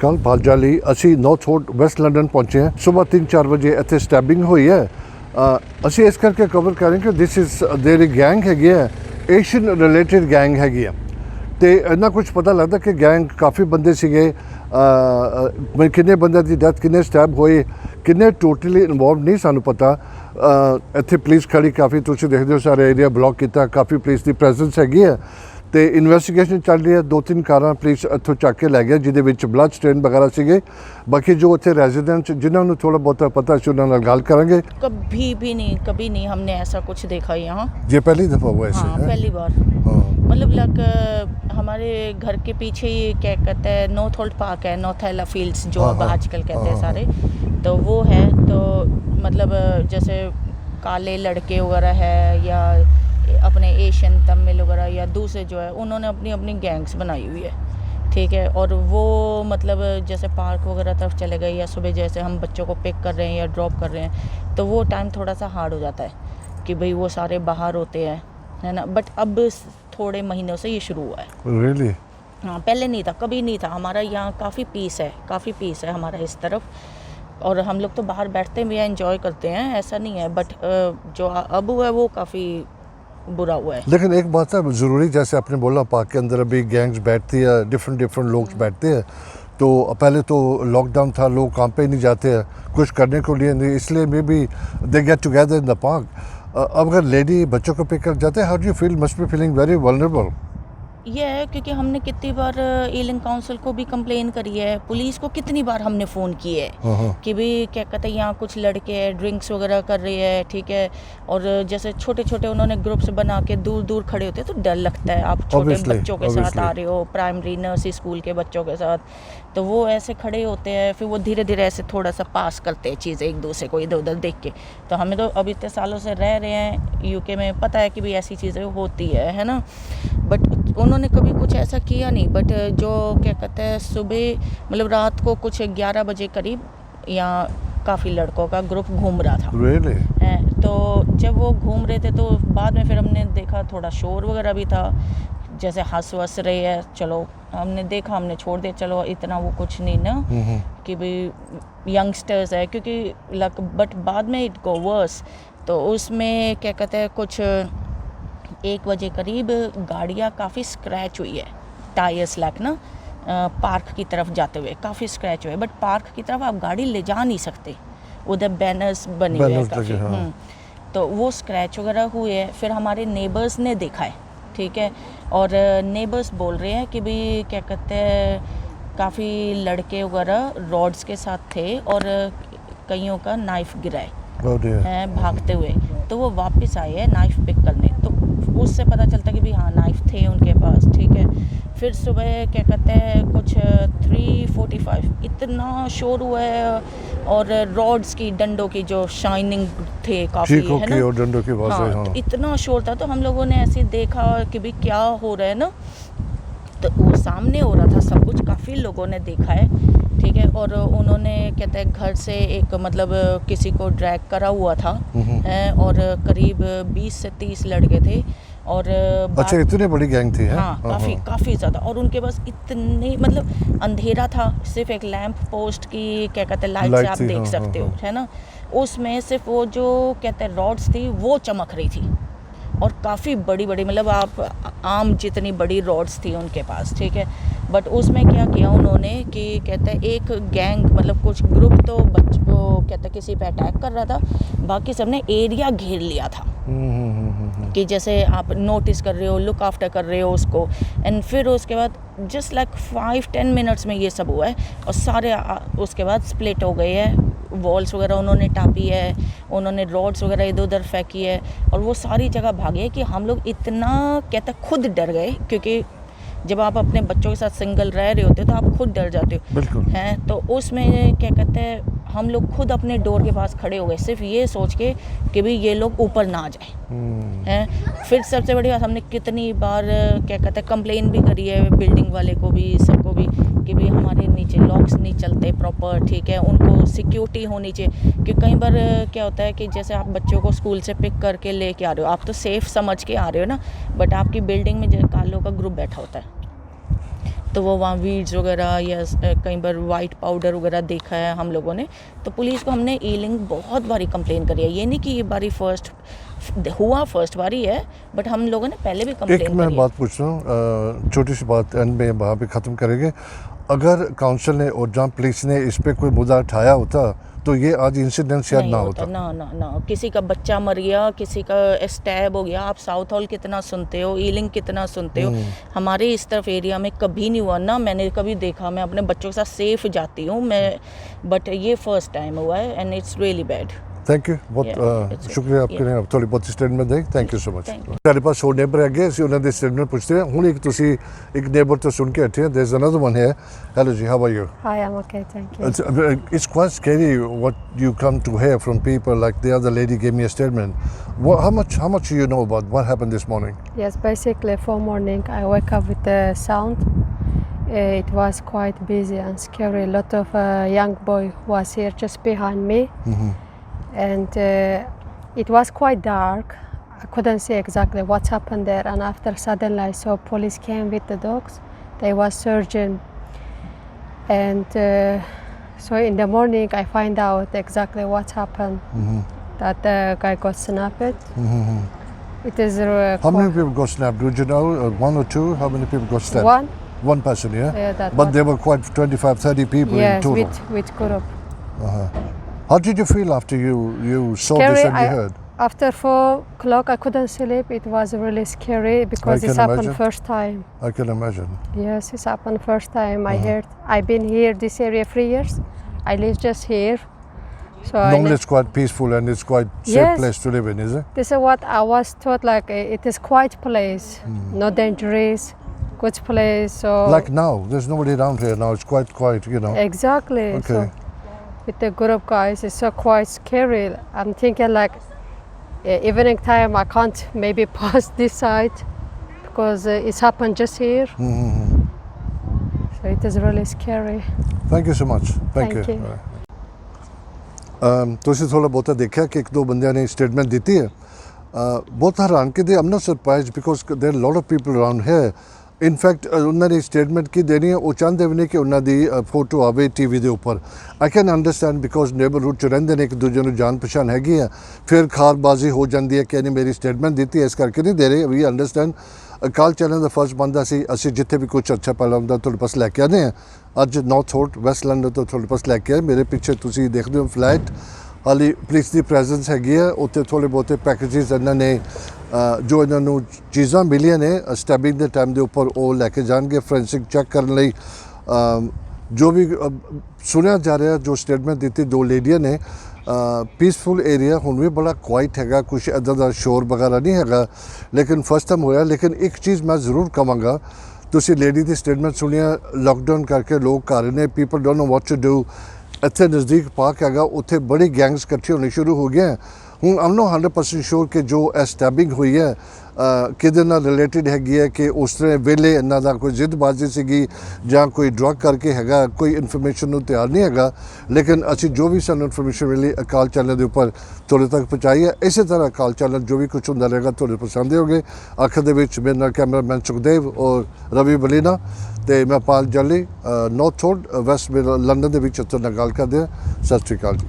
ਕੱਲ ਭਾਲਜਾਲੀ ਅਸੀਂ north road West London ਪਹੁੰਚੇ ਹਾਂ। ਸਵੇਰ 3-4 ਵਜੇ ਇੱਥੇ ਸਟੈਬਿੰਗ ਹੋਈ ਹੈ। ਅਸੀਂ ਇਸ ਕਰਕੇ ਕਵਰ ਕਰਾਂਗੇ ਕਿ ਦਿਸ ਇਜ਼ ਦੇਰ ਗੈਂਗ ਹੈਗੀ ਹੈ, ਏਸ਼ੀਅਨ ਰਿਲੇਟਡ ਗੈਂਗ ਹੈਗੀ ਆ ਤੇ ਇੰਨਾ ਕੁਝ ਪਤਾ ਲੱਗਦਾ ਕਿ ਗੈਂਗ ਕਾਫੀ ਬੰਦੇ ਸੀਗੇ। ਕਿੰਨੇ ਬੰਦਿਆਂ ਦੀ ਡੈਥ, ਕਿੰਨੇ ਸਟੈਬ ਹੋਏ, ਕਿੰਨੇ ਟੋਟਲੀ ਇਨਵੋਲਵ ਨਹੀਂ ਸਾਨੂੰ ਪਤਾ। ਇੱਥੇ ਪੁਲਿਸ ਖੜੀ ਕਾਫੀ, ਤੁਸੀਂ ਦੇਖਦੇ ਹੋ ਸਾਰਾ ਏਰੀਆ ਬਲੌਕ ਕੀਤਾ, ਕਾਫੀ ਪੁਲਿਸ ਦੀ ਪ੍ਰੈਜ਼ੈਂਸ ਹੈਗੀ ਹੈ ਤੇ ਇਨਵੈਸਟੀਗੇਸ਼ਨ ਚੱਲ ਰਹੀ ਹੈ। 2-3 ਕਾਰਾਂ ਪੁਲਿਸ ਇੱਥੋਂ ਚੱਕ ਕੇ ਲੈ ਗਿਆ ਜਿਹਦੇ ਵਿੱਚ ਬਲੱਡ ਸਟੇਨ ਵਗੈरह ਸੀਗੇ। ਬਾਕੀ जो ਇੱਥੇ रेजिडेंट जिन्हों थोड़ा बहुत पता से उन्होंने गल करेंगे। कभी नहीं हमने ऐसा कुछ देखा यहाँ। ये पहली दफ़ा हुआ ऐसे? हाँ, पहली बार। मतलब हमारे घर के पीछे ही क्या कहते हैं नॉर्थ होल्ड पार्क है, नॉर्थ हैला फील्ड्स जो अब आजकल कहते हैं सारे, तो वो है। तो मतलब जैसे काले लड़के वगैरह है या अपने एशियन तमिल वगैरह या दूसरे जो है उन्होंने अपनी अपनी गैंग्स बनाई हुई है, ठीक है। और वो मतलब जैसे पार्क वगैरह तरफ चले गए या सुबह जैसे हम बच्चों को पिक कर रहे हैं या ड्रॉप कर रहे हैं तो वो टाइम थोड़ा सा हार्ड हो जाता है कि भाई वो सारे बाहर होते हैं, है ना। बट अब थोड़े महीनों से ये शुरू हुआ है। Really? हाँ, पहले नहीं था, कभी नहीं था। हमारा यहाँ काफ़ी पीस है हमारा इस तरफ, और हम लोग तो बाहर बैठते भी हैं, एंजॉय करते हैं, ऐसा नहीं है। बट जो अब हुआ है वो काफ़ी बुरा हुआ है। लेकिन एक बात है ज़रूरी, जैसे आपने बोला पार्क के अंदर अभी गैंग्स बैठती है, डिफरेंट लोग बैठते हैं। तो पहले तो लॉकडाउन था, लोग काम पे नहीं जाते हैं, कुछ करने को लिए नहीं, इसलिए may be they get together in the park. अब अगर लेडी बच्चों को पिक कर जाते हैं, how do you feel? Must be feeling very vulnerable. ये है क्योंकि हमने कितनी बार ईलिंग काउंसिल को भी कंप्लेन करी है, पुलिस को कितनी बार हमने फ़ोन किए है कि भाई क्या कहते हैं यहाँ कुछ लड़के ड्रिंक्स वगैरह कर रहे हैं, ठीक है। और जैसे छोटे छोटे उन्होंने ग्रुप्स बना के दूर खड़े होते हैं तो डर लगता है। आप छोटे बच्चों के साथ आ रहे हो, प्राइमरी नर्सरी स्कूल के बच्चों के साथ, तो वो ऐसे खड़े होते हैं, फिर वो धीरे धीरे ऐसे थोड़ा सा पास करते हैं चीज़ें एक दूसरे को इधर उधर देख के। तो हमें तो अब इतने सालों से रह रहे हैं यूके में, पता है कि भी ऐसी चीज़ें होती है ना। बट उन्होंने कभी कुछ ऐसा किया नहीं। बट जो क्या कहते हैं सुबह मतलब रात को कुछ 11 बजे करीब यहाँ काफ़ी लड़कों का ग्रुप घूम रहा था। Really? तो जब वो घूम रहे थे तो बाद में फिर हमने देखा थोड़ा शोर वगैरह भी था, जैसे हंस वस रहे है, चलो हमने देखा, हमने छोड़ दिया, चलो इतना वो कुछ नहीं ना कि भाई यंगस्टर्स है, क्योंकि बट बाद में इट गो वर्स। तो उसमें क्या कहते हैं कुछ 1 बजे करीब गाड़ियाँ काफ़ी स्क्रैच हुई है, टायर्स लैक ना पार्क की तरफ जाते हुए काफ़ी स्क्रैच हुए। बट पार्क की तरफ आप गाड़ी ले जा नहीं सकते, उधर बैनर्स बने हुए हैं काफ़ी। तो वो स्क्रैच वगैरह हुए हैं। फिर हमारे नेबर्स ने देखा है, ठीक है। और नेबर्स बोल रहे हैं कि भाई क्या कहते हैं काफ़ी लड़के वगैरह रॉड्स के साथ थे और कईयों का नाइफ गिरा है भागते हुए। तो वो वापस आए हैं नाइफ पिक करने, तो उससे पता चलता कि भाई हाँ नाइफ थे उनके पास, ठीक है। फिर सुबह क्या कहते हैं कुछ 3:45 इतना शोर हुआ है, और रॉड्स की डंडों की जो शाइनिंग थे काफ़ी, है ना, और डंडों की हाँ, तो इतना शोर था। तो हम लोगों ने ऐसे देखा कि भाई क्या हो रहा है ना, तो वो सामने हो रहा था सब कुछ, काफ़ी लोगों ने देखा है, ठीक है। और उन्होंने कहते हैं घर से एक मतलब किसी को ड्रैग करा हुआ था और करीब 20 से 30 लड़के थे। और अच्छा, इतनी बड़ी गैंग थी? हाँ, काफ़ी ज़्यादा। और उनके पास इतने मतलब अंधेरा था, सिर्फ एक लैंप पोस्ट की क्या कहते हैं लाइट से आप देख सकते हो, है ना। उसमें सिर्फ वो जो कहते हैं रॉड्स थी वो चमक रही थी, और काफ़ी बड़ी मतलब आप आम जितनी बड़ी रॉड्स थी उनके पास, ठीक है। बट उसमें क्या किया उन्होंने कि कहते हैं एक गैंग मतलब कुछ ग्रुप तो बच्चों को कहते हैं किसी पे अटैक कर रहा था, बाकी सबने एरिया घेर लिया था कि जैसे आप नोटिस कर रहे हो, लुक आफ्टर कर रहे हो उसको। एंड फिर उसके बाद जस्ट लाइक 5-10 मिनट्स में ये सब हुआ है, और सारे उसके बाद स्प्लिट हो गए हैं। वॉल्स वगैरह उन्होंने टापी है, उन्होंने रॉड्स वगैरह इधर उधर फेंकी है, और वो सारी जगह भागे कि हम लोग इतना कहते खुद डर गए, क्योंकि जब आप अपने बच्चों के साथ सिंगल रह रहे होते हो तो आप खुद डर जाते हो, बिल्कुल हैं। तो उसमें क्या कहते हैं हम लोग खुद अपने डोर के पास खड़े हो गए, सिर्फ ये सोच के कि भाई ये लोग ऊपर ना आ जाए, हैं। फिर सबसे बड़ी बात, हमने कितनी बार क्या कहते हैं कंप्लेन भी करी है बिल्डिंग वाले को भी, सबको भी, कि भाई हमारे नीचे लॉक्स नहीं चलते प्रॉपर, ठीक है। उनको सिक्योरिटी होनी चाहिए, कि कई बार क्या होता है कि जैसे आप बच्चों को स्कूल से पिक करके लेके आ रहे हो, आप तो सेफ़ समझ के आ रहे हो ना, बट आपकी बिल्डिंग में जो कालों का ग्रुप बैठा होता है, तो वो वहाँ वीड्स वगैरह या कई बार वाइट पाउडर वगैरह देखा है हम लोगों ने। तो पुलिस को हमने ईलिंग बहुत बारी कंप्लेन करी है, ये नहीं कि ये बारी फर्स्ट बारी है, बट हम लोगों ने पहले भी एक कंप्लेन मैं करी है। बात पूछ रहा हूँ, छोटी सी बात एंड में वहाँ पे ख़त्म करेंगे। अगर काउंसिल ने और जहाँ पुलिस ने इस पर कोई मुद्दा उठाया होता तो ये आज इंसिडेंट शायद नहीं ना होता, होता। ना किसी का बच्चा मर गया, किसी का स्टैब हो गया। आप साउथ हॉल कितना सुनते हो, ईलिंग कितना सुनते हो, हमारे इस तरफ एरिया में कभी नहीं हुआ ना, मैंने कभी देखा। मैं अपने बच्चों के साथ सेफ जाती हूँ मैं, बट ये फर्स्ट टाइम हुआ है and it's really bad. Thank you बहुत it's शुक्रिया okay. आपके ने थोड़ी बहुत statement the. Thank you so much. Thank you. ਸਾਡੇ ਪਾਸ ਹੋਰ ਨੇਬਰ ਹੈਗੇ, ਅਸੀਂ ਉਹਨਾਂ ਦੇ ਸਟੇਟਮੈਂਟ ਪੁੱਛਦੇ ਹਾਂ। ਹੁਣ ਇੱਕ ਤੁਸੀਂ ਇੱਕ ਨੇਬਰ ਤੋਂ ਸੁਣ ਕੇ ਹਟੇ ਹੋ। There's another one here. Hello ji, how are you? Hi, I'm okay, thank you. It's quite scary what you come to hear from people. Like the other lady gave me a statement. How much do you know about what happened this morning? Yes, basically for morning I wake up with the sound. It was quite busy and scary. A lot of young boy was here just behind me. And it was quite dark. I couldn't see exactly what's happened there, and after suddenly I saw police came with the dogs. They was searching, and so in the morning I find out exactly what happened. That the guy got snapped. It is How many people got snapped? Do you know? One or two? How many people got stabbed? one. One person, yeah? That But one. there were quite 25, 30 people in Yes, total. with group. How did you feel after you saw Scary. this and you heard? After 4 o'clock I couldn't sleep. It was really scary because can it's happened imagine. first time. I can imagine. Yes, it's happened first time. I heard. I've been here this area 3 years. I live just here. So Normally it's quite peaceful and it's quite safe Yes. place to live in, is it? this is what I was taught. Like it is quiet place, no dangerous, good place. So Like now, there's nobody around here now. It's quite quiet, you know. exactly. Okay. So with the group guys, it's so quite scary. I'm thinking like evening time I can't maybe pass this side because it's happened just here. So it is really scary. Thank you so much. Thank Thank you. you. ਤੁਸੀਂ ਥੋੜਾ ਬਹੁਤਾ ਦੇਖਿਆ ਕਿ ਇੱਕ ਦੋ ਬੰਦਿਆਂ ਨੇ statement ਦਿੱਤੀ ਹੈ। ਬਹੁਤ ਹੈਰਾਨ ਕਿ ਦੇ am not surprised because there lot of people around here. In fact ਉਹਨਾਂ ਨੇ ਸਟੇਟਮੈਂਟ ਕੀ ਦੇਣੀ ਹੈ, ਉਹ ਚਾਹੁੰਦੇ ਵੀ ਨੇ ਕਿ ਉਹਨਾਂ ਦੀ ਫੋਟੋ ਆਵੇ ਟੀਵੀ ਦੇ ਉੱਪਰ। I can understand because neighbourhood 'ਚ ਰਹਿੰਦੇ ਨੇ, ਇੱਕ ਦੂਜੇ ਨੂੰ ਜਾਣ ਪਛਾਣ ਹੈਗੀ ਆ, ਫਿਰ ਖਾਰਬਾਜ਼ੀ ਹੋ ਜਾਂਦੀ ਹੈ ਕਿ ਇਹਨੇ ਮੇਰੀ ਸਟੇਟਮੈਂਟ ਦਿੱਤੀ ਹੈ ਇਸ ਕਰਕੇ ਨਹੀਂ ਦੇ ਰਹੇ। ਵੀ ਅੰਡਰਸਟੈਂਡ। ਅਕਾਲ ਚੈਨਲ ਦਾ ਫਰਜ਼ ਬਣਦਾ ਸੀ ਅਸੀਂ ਜਿੱਥੇ ਵੀ ਕੁਝ ਅੱਛਾ ਪਹਿਲਾਂ ਹੁੰਦਾ ਤੁਹਾਡੇ ਪਾਸ ਲੈ ਕੇ ਆਉਂਦੇ ਹਾਂ। ਅੱਜ ਨਾਰਥ ਹੋਟ ਵੈਸਟ ਲੰਡਨ ਤੋਂ ਤੁਹਾਡੇ ਪਾਸ ਲੈ ਕੇ ਆਏ। ਮੇਰੇ ਪਿੱਛੇ ਤੁਸੀਂ ਦੇਖਦੇ ਹੋ ਫਲੈਟ, ਹਾਲੀ ਪੁਲਿਸ ਦੀ ਪ੍ਰੈਜ਼ੈਂਸ ਹੈਗੀ ਆ ਉੱਥੇ। ਥੋੜ੍ਹੇ ਬਹੁਤੇ ਪੈਕੇਜਿਸ ਇਹਨਾਂ ਨੇ ਜੋ ਇਹਨਾਂ ਨੂੰ ਚੀਜ਼ਾਂ ਮਿਲੀਆਂ ਨੇ ਸਟੈਬਿੰਗ ਦੇ ਟਾਈਮ ਦੇ ਉੱਪਰ ਉਹ ਲੈ ਕੇ ਜਾਣਗੇ ਫੋਰੈਂਸਿਕ ਚੈੱਕ ਕਰਨ ਲਈ। ਜੋ ਵੀ ਸੁਣਿਆ ਜਾ ਰਿਹਾ, ਜੋ ਸਟੇਟਮੈਂਟ ਦਿੱਤੀ ਦੋ ਲੇਡੀਆਂ ਨੇ, ਪੀਸਫੁਲ ਏਰੀਆ ਹੁਣ ਵੀ ਬੜਾ ਕੁਆਇਟ ਹੈਗਾ, ਕੁਛ ਇੱਦਾਂ ਦਾ ਸ਼ੋਰ ਵਗੈਰਾ ਨਹੀਂ ਹੈਗਾ, ਲੇਕਿਨ ਫਸਟ ਟਾਈਮ ਹੋਇਆ। ਲੇਕਿਨ ਇੱਕ ਚੀਜ਼ ਮੈਂ ਜ਼ਰੂਰ ਕਹਾਂਗਾ, ਤੁਸੀਂ ਲੇਡੀ ਦੀ ਸਟੇਟਮੈਂਟ ਸੁਣਿਆ, ਲਾਕਡਾਊਨ ਕਰਕੇ ਲੋਕ ਘਰ ਨੇ, people don't know what to do. ਇੱਥੇ ਨਜ਼ਦੀਕ ਪਾਰਕ ਹੈਗਾ, ਉੱਥੇ ਬੜੀ ਗੈਂਗਸ ਇਕੱਠੇ ਹੋਣੇ ਸ਼ੁਰੂ ਹੋ ਗਏ। ਹੁਣ ਆਮ ਨੋ 100% ਸ਼ੋਰ ਕਿ ਜੋ ਇਹ ਸਟੈਬਿੰਗ ਹੋਈ ਹੈ ਕਿਹਦੇ ਨਾਲ ਰਿਲੇਟਿਡ ਹੈਗੀ ਹੈ, ਕਿ ਉਸ ਤਰ੍ਹਾਂ ਵੇਲੇ ਇਹਨਾਂ ਦਾ ਕੋਈ ਜ਼ਿੱਦਬਾਜ਼ੀ ਸੀਗੀ ਜਾਂ ਕੋਈ ਡਰੱਗ ਕਰਕੇ ਹੈਗਾ, ਕੋਈ ਇਨਫੋਰਮੇਸ਼ਨ ਨੂੰ ਤਿਆਰ ਨਹੀਂ ਹੈਗਾ। ਲੇਕਿਨ ਅਸੀਂ ਜੋ ਵੀ ਸਾਨੂੰ ਇਨਫੋਰਮੇਸ਼ਨ ਮਿਲੀ ਅਕਾਲ ਚੈਨਲ ਦੇ ਉੱਪਰ ਤੁਹਾਡੇ ਤੱਕ ਪਹੁੰਚਾਈ ਹੈ। ਇਸੇ ਤਰ੍ਹਾਂ ਅਕਾਲ ਚੈਨਲ ਜੋ ਵੀ ਕੁਛ ਹੁੰਦਾ ਰਹੇਗਾ ਤੁਹਾਡੇ ਪਸੰਦ ਹੋਗੇ। ਅੱਖ ਦੇ ਵਿੱਚ ਮੇਰੇ ਨਾਲ ਕੈਮਰਾਮੈਨ ਸੁਖਦੇਵ ਔਰ ਰਵੀ ਬਲੀਨਾ ਤੇ ਮੈਂ ਪਾਲ ਜੱਲੀ, ਨਾਰਥ ਹੋਟ ਵੈਸਟ ਲੰਡਨ ਦੇ ਵਿੱਚ ਤੁਹਾਡੇ ਨਾਲ ਗੱਲ ਕਰਦੇ ਹਾਂ। ਸਤਿ ਸ਼੍ਰੀ ਅਕਾਲ ਜੀ।